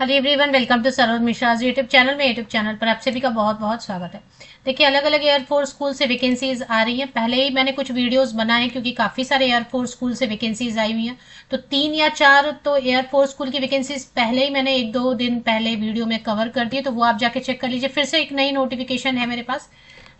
Hello everyone, welcome to Saroj Mishra YouTube channel पर आप सभी का बहुत बहुत स्वागत है। देखिए, अलग अलग एयरफोर्स स्कूल से वैकेंसीज आ रही हैं। पहले ही मैंने कुछ वीडियोस बनाए क्योंकि काफ़ी सारे एयरफोर्स स्कूल से वैकेंसीज आई हुई हैं। तो 3 या 4 तो एयरफोर्स स्कूल की वैकेंसीज पहले ही मैंने 1-2 दिन पहले वीडियो में कवर कर दी, तो वो आप जाके चेक कर लीजिए। फिर से एक नई नोटिफिकेशन है मेरे पास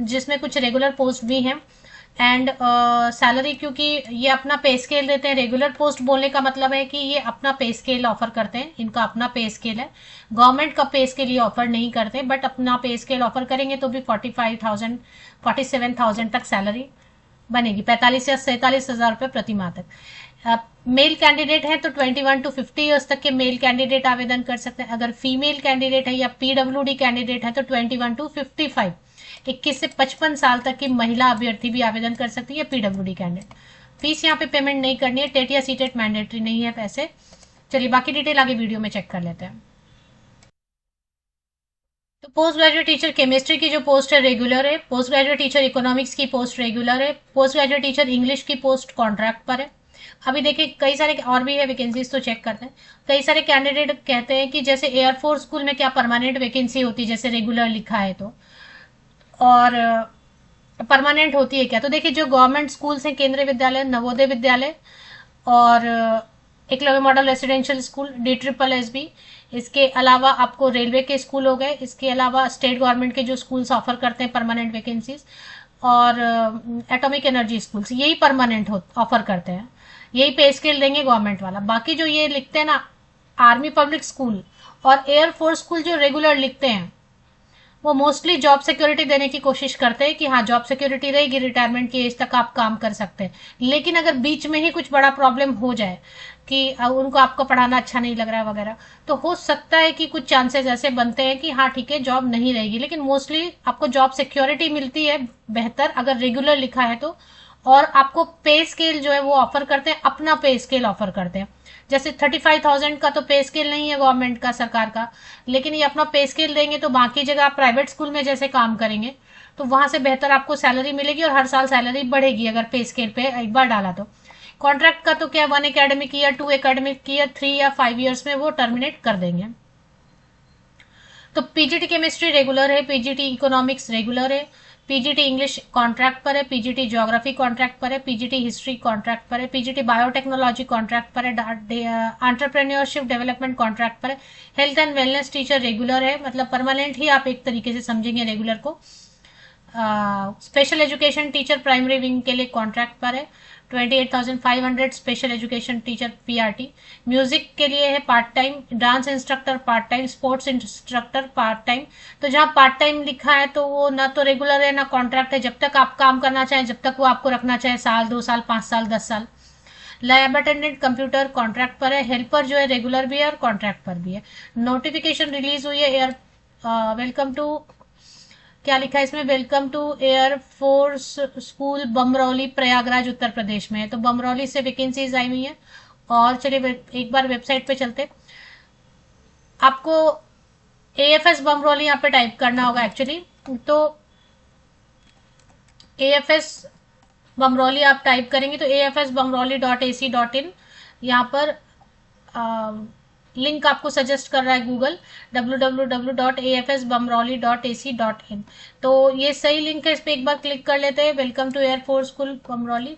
जिसमें कुछ रेगुलर पोस्ट भी हैं एंड सैलरी, क्योंकि ये अपना पे स्केल देते हैं। रेगुलर पोस्ट बोलने का मतलब है कि ये अपना पे स्केल ऑफर करते हैं, इनका अपना पे स्केल है। गवर्नमेंट का पे स्केल ये ऑफर नहीं करते, बट अपना पे स्केल ऑफर करेंगे तो भी 45,000 47,000 तक सैलरी बनेगी, 45 या 47 हजार रुपये प्रति माह तक। मेल कैंडिडेट है तो 21 to 50 ईयर्स तक के मेल कैंडिडेट आवेदन कर सकते हैं। अगर फीमेल कैंडिडेट है या पीडब्ल्यूडी कैंडिडेट है तो 21 to 55, 21 से 55 साल तक की महिला अभ्यर्थी भी आवेदन कर सकती है, पीडब्ल्यूडी कैंडिडेट। फीस यहाँ पे पेमेंट नहीं करनी है, टेट या सीटेट मैंडेटरी नहीं है पैसे। चलिए बाकी डिटेल आगे वीडियो में चेक कर लेते हैं। तो पोस्ट ग्रेजुएट टीचर केमिस्ट्री की जो पोस्ट है रेगुलर है। पोस्ट ग्रेजुएट टीचर इकोनॉमिक्स की पोस्ट रेगुलर है। पोस्ट ग्रेजुएट टीचर इंग्लिश की पोस्ट कॉन्ट्रैक्ट पर है। अभी देखिए, कई सारे और भी है वैकेंसीज, तो चेक करते हैं। कई सारे कैंडिडेट कहते हैं कि जैसे एयरफोर्स स्कूल में क्या परमानेंट वैकेंसी होती है, जैसे रेगुलर लिखा है तो, और परमानेंट होती है क्या। तो देखिए, जो गवर्नमेंट स्कूल्स हैं, केंद्रीय विद्यालय, नवोदय विद्यालय और Eklavya model residential school, DSSS, इसके अलावा आपको रेलवे के स्कूल हो गए, इसके अलावा स्टेट गवर्नमेंट के जो स्कूल्स ऑफर करते हैं परमानेंट वैकेंसीज, और एटॉमिक एनर्जी स्कूल्स, यही परमानेंट ऑफर करते हैं, यही पे स्केल देंगे गवर्नमेंट वाला। बाकी जो ये लिखते हैं ना, आर्मी पब्लिक स्कूल और एयरफोर्स स्कूल जो रेगुलर लिखते हैं, वो मोस्टली जॉब सिक्योरिटी देने की कोशिश करते हैं कि हाँ, जॉब सिक्योरिटी रहेगी, रिटायरमेंट की एज तक आप काम कर सकते हैं। लेकिन अगर बीच में ही कुछ बड़ा प्रॉब्लम हो जाए कि उनको आपका पढ़ाना अच्छा नहीं लग रहा है वगैरह, तो हो सकता है कि कुछ चांसेस ऐसे बनते हैं कि हाँ ठीक है, जॉब नहीं रहेगी, लेकिन मोस्टली आपको जॉब सिक्योरिटी मिलती है बेहतर अगर रेगुलर लिखा है तो। और आपको पे स्केल जो है वो ऑफर करते हैं, अपना पे स्केल ऑफर करते हैं। जैसे 35,000 का तो पे स्केल नहीं है गवर्नमेंट का, सरकार का, लेकिन ये अपना पे स्केल देंगे तो बाकी जगह आप प्राइवेट स्कूल में जैसे काम करेंगे तो वहां से बेहतर आपको सैलरी मिलेगी और हर साल सैलरी बढ़ेगी अगर पे स्केल पे एक बार डाला तो। कॉन्ट्रैक्ट का तो क्या, 1 एकेडमिक ईयर, 2 एकेडमिक ईयर, 3 या 5 ईयर्स में वो टर्मिनेट कर देंगे। तो पीजीटी केमिस्ट्री रेगुलर है, पीजीटी इकोनॉमिक्स रेगुलर है, पीजीटी इंग्लिश कॉन्ट्रैक्ट पर है, पीजीटी ज्योग्राफी कॉन्ट्रैक्ट पर है, पीजीटी हिस्ट्री कॉन्ट्रैक्ट पर है, पीजीटी बायोटेक्नोलॉजी कॉन्ट्रैक्ट पर है, एंटरप्रेन्योरशिप डेवलपमेंट कॉन्ट्रैक्ट पर है। Health and wellness teacher regular है, मतलब परमानेंट ही आप एक तरीके से समझेंगे रेगुलर को। Special education teacher primary wing के लिए कॉन्ट्रैक्ट पर है, 28,500 special education teacher PRT. Music के लिए है part time, dance instructor part time, sports instructor part time. तो जहां पार्ट टाइम लिखा है तो वो ना तो रेगुलर है ना कॉन्ट्रैक्ट है, जब तक आप काम करना चाहें, जब तक वो आपको रखना चाहे, साल 2 साल 5 साल 10 साल। लैब अटेंडेंट कंप्यूटर कॉन्ट्रैक्ट पर है। हेल्पर जो है रेगुलर भी है और कॉन्ट्रैक्ट पर भी है। नोटिफिकेशन रिलीज हुई है एयर वेलकम टू, क्या लिखा है इसमें, welcome to air force school Bamrauli Prayagraj Uttar Pradesh में है। तो बमरौली से वैकेंसीज आई हुई है। और चलिए एक बार वेबसाइट पे चलते। आपको AFS बमरौली यहाँ पे टाइप करना होगा एक्चुअली। तो AFS बमरौली आप टाइप करेंगे तो afsbamroli.ac.in, यहाँ पर लिंक आपको सजेस्ट कर रहा है गूगल, www.afsbamroli.ac.in। तो ये सही लिंक है, इस पर एक बार क्लिक कर लेते हैं। Welcome to air force school Bamrauli.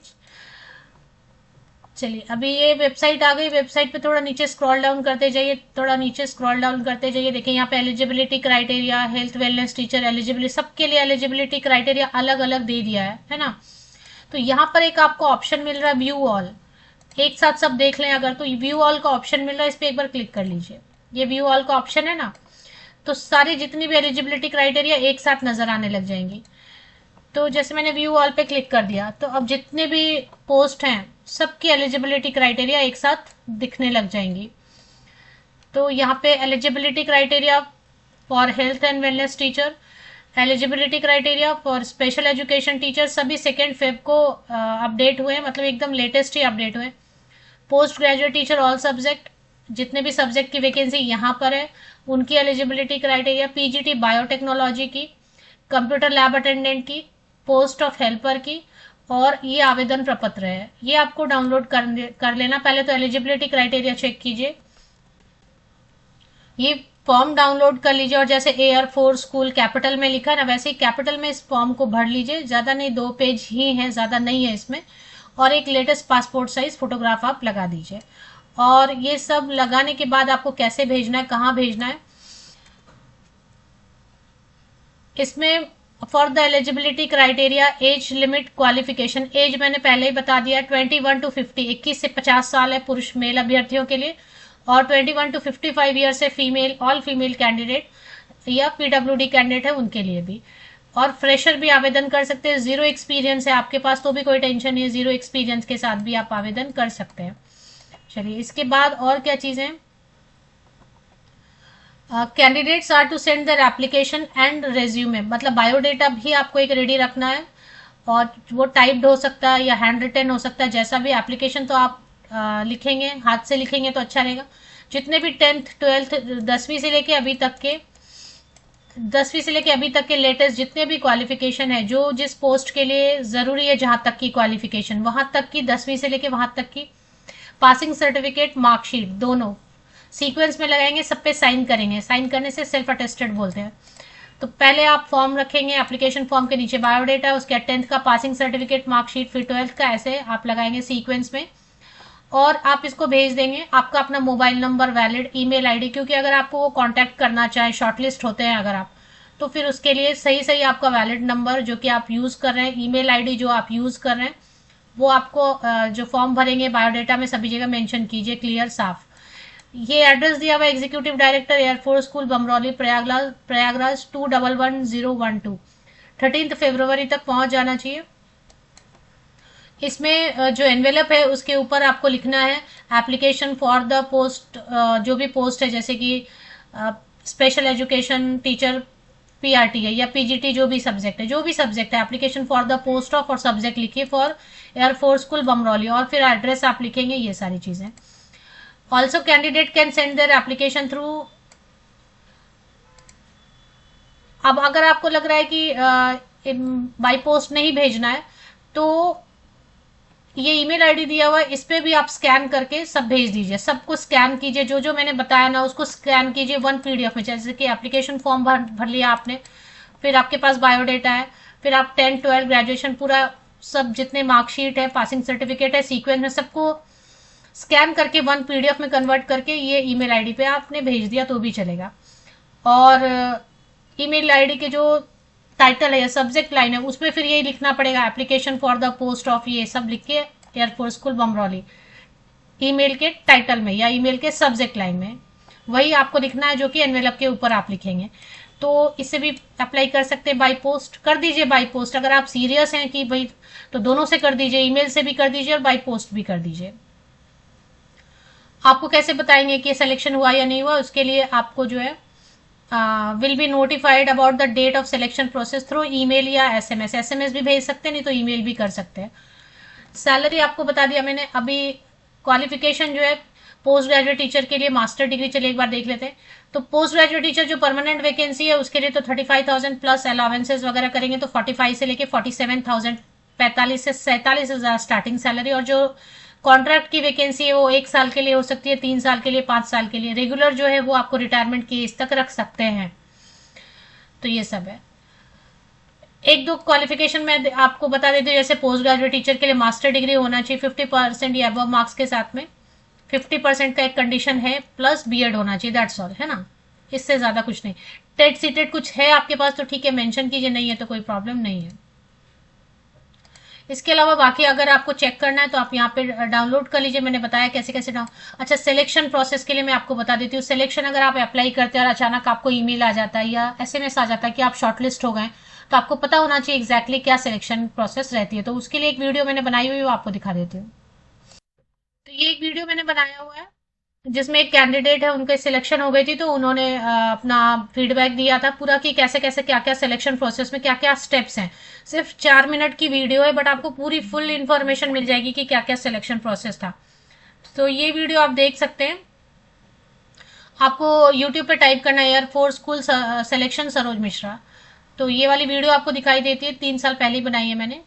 चलिए, अभी ये वेबसाइट आ गई। वेबसाइट पे थोड़ा नीचे स्क्रॉल डाउन करते जाइए, थोड़ा नीचे स्क्रॉल डाउन करते जाइए। देखिए यहाँ पे eligibility criteria, health wellness teacher eligibility, सबके लिए एलिजिबिलिटी क्राइटेरिया अलग अलग दे दिया है ना। तो यहाँ पर एक आपको ऑप्शन मिल रहा है व्यू ऑल, एक साथ सब देख लें अगर, तो व्यू ऑल का ऑप्शन मिल रहा है, इस पर एक बार क्लिक कर लीजिए। ये व्यू ऑल का ऑप्शन है ना, तो सारी जितनी भी एलिजिबिलिटी क्राइटेरिया एक साथ नजर आने लग जाएंगी। तो जैसे मैंने व्यू ऑल पे क्लिक कर दिया तो अब जितने भी पोस्ट हैं सबकी एलिजिबिलिटी क्राइटेरिया एक साथ दिखने लग जाएंगी। तो यहाँ पे eligibility criteria for health and wellness teacher, eligibility criteria for special education teacher, सभी 2 फेब को अपडेट हुए, मतलब एकदम लेटेस्ट ही अपडेट हुए। Post graduate teacher all subject, जितने भी सब्जेक्ट की वैकेंसी यहाँ पर है उनकी एलिजिबिलिटी क्राइटेरिया, पीजीटी बायोटेक्नोलॉजी की, कंप्यूटर लैब अटेंडेंट की, पोस्ट ऑफ हेल्पर की, और ये आवेदन प्रपत्र है, ये आपको डाउनलोड कर लेना। पहले तो एलिजिबिलिटी क्राइटेरिया चेक कीजिए। ये फॉर्म डाउनलोड कर लीजिए और जैसे एयर फोर्स स्कूल कैपिटल में लिखा है ना, वैसे ही कैपिटल में इस फॉर्म को भर लीजिए। ज़्यादा नहीं, 2 पेज ही है, ज़्यादा नहीं है इसमें। और एक लेटेस्ट पासपोर्ट साइज फोटोग्राफ आप लगा दीजिए। और ये सब लगाने के बाद आपको कैसे भेजना है, कहाँ भेजना है, इसमें for the eligibility criteria, age limit, qualification. Age मैंने पहले ही बता दिया, 21 to 50, 21 से 50 साल है पुरुष मेल अभ्यर्थियों के लिए, और 21 to 55 ईयर से फीमेल, ऑल फीमेल कैंडिडेट या पीडब्ल्यूडी कैंडिडेट है उनके लिए भी। और फ्रेशर भी आवेदन कर सकते हैं, जीरो एक्सपीरियंस है आपके पास तो भी कोई टेंशन नहीं है, जीरो एक्सपीरियंस के साथ भी आप आवेदन कर सकते हैं। चलिए इसके बाद और क्या चीजें, candidates are to send their application and resume, मतलब बायोडेटा भी आपको एक रेडी रखना है, और वो टाइप्ड हो सकता है या हैंड रिटन हो सकता है, जैसा भी। एप्लीकेशन तो आप लिखेंगे, हाथ से लिखेंगे तो अच्छा रहेगा। जितने भी 10th 12th 10वीं से लेके अभी तक के 10वीं से लेके अभी तक के लेटेस्ट जितने भी क्वालिफिकेशन है, जो जिस पोस्ट के लिए जरूरी है, जहां तक की क्वालिफिकेशन, वहां तक की 10वीं से लेके वहां तक की पासिंग सर्टिफिकेट, मार्कशीट, दोनों सीक्वेंस में लगाएंगे, सब पे साइन करेंगे। साइन करने से सेल्फ अटेस्टेड बोलते हैं। तो पहले आप फॉर्म रखेंगे, एप्लीकेशन फॉर्म के नीचे बायोडेटा, उसके 10th का पासिंग सर्टिफिकेट, मार्कशीट, फिर 12th का, ऐसे आप लगाएंगे सीक्वेंस में। और आप इसको भेज देंगे। आपका अपना mobile number, valid email ID, क्योंकि अगर आपको वो कांटेक्ट करना चाहे, शॉर्टलिस्ट होते हैं अगर आप, तो फिर उसके लिए सही सही आपका वैलिड नंबर जो कि आप यूज कर रहे हैं, ईमेल आईडी जो आप यूज कर रहे हैं, वो आपको जो फॉर्म भरेंगे बायोडेटा में सभी जगह मेंशन कीजिए, क्लियर, साफ। ये एड्रेस दिया हुआ executive director, air force school, Bamrauli, Prayagraj 211012, 13 फरवरी तक पहुंच जाना चाहिए। इसमें जो एनवेलप है उसके ऊपर आपको लिखना है एप्लीकेशन फॉर द पोस्ट, जो भी पोस्ट है, जैसे कि स्पेशल एजुकेशन टीचर पीआरटी है या पीजीटी, जो भी सब्जेक्ट है, जो भी सब्जेक्ट है, application for the post of, और सब्जेक्ट लिखिए फॉर एयरफोर्स स्कूल बमरौली, और फिर एड्रेस आप लिखेंगे, ये सारी चीजें। Also candidate can send their application through, अब अगर आपको लग रहा है कि बाई पोस्ट नहीं भेजना है, तो ये ईमेल आईडी दिया हुआ है, इस पे भी आप स्कैन करके सब भेज दीजिए। सबको स्कैन कीजिए, जो जो मैंने बताया ना उसको स्कैन कीजिए 1 पीडीएफ में। जैसे कि एप्लीकेशन फॉर्म भर लिया आपने, फिर आपके पास बायोडेटा है, फिर आप 10 12 ग्रेजुएशन पूरा सब जितने मार्कशीट है, पासिंग सर्टिफिकेट है, सीक्वेंस में, सबको स्कैन करके 1 पीडीएफ में कन्वर्ट करके ये ईमेल आईडी पे आपने भेज दिया तो भी चलेगा। और ईमेल आईडी के जो टाइटल है या सब्जेक्ट लाइन है उसमें फिर यही लिखना पड़ेगा, application for the post of, ये सब लिख के एयरफोर्स स्कूल बमरौली, ईमेल के टाइटल में या ईमेल के सब्जेक्ट लाइन में वही आपको लिखना है जो कि एनवेलप के ऊपर आप लिखेंगे। तो इससे भी अप्लाई कर सकते हैं, बाई पोस्ट कर दीजिए। बाई पोस्ट अगर आप सीरियस हैं कि भाई, तो दोनों से कर दीजिए, ईमेल से भी कर दीजिए और बाई पोस्ट भी कर दीजिए। आपको कैसे बताएंगे कि सिलेक्शन हुआ या नहीं हुआ, उसके लिए आपको जो है will be notified about the date of selection process through email या एसएमएस। एसएमएस भी भेज सकते हैं, नहीं तो ईमेल भी कर सकते हैं। सैलरी आपको बता दिया मैंने। अभी क्वालिफिकेशन जो है पोस्ट ग्रेजुएट टीचर के लिए मास्टर डिग्री, चलिए एक बार देख लेते हैं। तो पोस्ट ग्रेजुएट टीचर जो परमानेंट वैकेंसी है उसके लिए तो 35,000 प्लस अलावेंसेज वगैरह करेंगे तो 45 से लेके 47,000, 45 से 47,000 स्टार्टिंग सैलरी। और जो कॉन्ट्रैक्ट की वैकेंसी है वो 1 साल के लिए हो सकती है, 3 साल के लिए, 5 साल के लिए। रेगुलर जो है वो आपको रिटायरमेंट की एज तक रख सकते हैं। तो ये सब है। एक दो क्वालिफिकेशन में आपको बता देती हूँ, जैसे पोस्ट ग्रेजुएट टीचर के लिए मास्टर डिग्री होना चाहिए 50% या अबव मार्क्स के साथ में, 50% का एक कंडीशन है, प्लस बीएड होना चाहिए, दैट्स ऑल, है ना, इससे ज्यादा कुछ नहीं। टेट सीटेट कुछ है आपके पास तो ठीक है, मेंशन कीजिए, नहीं है तो कोई प्रॉब्लम नहीं है। इसके अलावा बाकी अगर आपको चेक करना है तो आप यहाँ पे डाउनलोड कर लीजिए, मैंने बताया कैसे कैसे अच्छा, सिलेक्शन प्रोसेस के लिए मैं आपको बता देती हूँ। सिलेक्शन अगर आप अप्लाई करते हैं और अचानक आपको ईमेल आ जाता है या एसएमएस आ जाता है कि आप शॉर्टलिस्ट हो गए, तो आपको पता होना चाहिए एग्जैक्टली क्या सिलेक्शन प्रोसेस रहती है। तो उसके लिए एक वीडियो मैंने बनाई हुई है, वो आपको दिखा देती हूँ। तो ये एक वीडियो मैंने बनाया हुआ है जिसमें एक कैंडिडेट है, उनके सिलेक्शन हो गई थी, तो उन्होंने अपना फीडबैक दिया था पूरा कि कैसे कैसे क्या क्या सिलेक्शन प्रोसेस में क्या क्या स्टेप्स हैं। सिर्फ 4 मिनट की वीडियो है, बट आपको पूरी फुल इन्फॉर्मेशन मिल जाएगी कि क्या क्या सिलेक्शन प्रोसेस था। तो ये वीडियो आप देख सकते हैं। आपको यूट्यूब पे टाइप करना है air force school selection Saroj Mishra, तो ये वाली वीडियो आपको दिखाई देती है। 3 साल पहले ही बनाई है मैंने।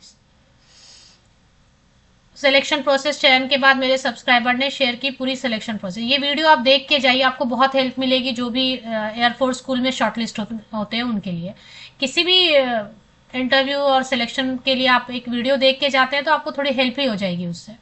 सिलेक्शन प्रोसेस चयन के बाद मेरे सब्सक्राइबर ने शेयर की पूरी सिलेक्शन प्रोसेस। ये वीडियो आप देख के जाइए, आपको बहुत हेल्प मिलेगी जो भी एयरफोर्स स्कूल में शॉर्टलिस्ट होते हैं उनके लिए। किसी भी इंटरव्यू और सिलेक्शन के लिए आप एक वीडियो देख के जाते हैं तो आपको थोड़ी हेल्प ही हो जाएगी उससे।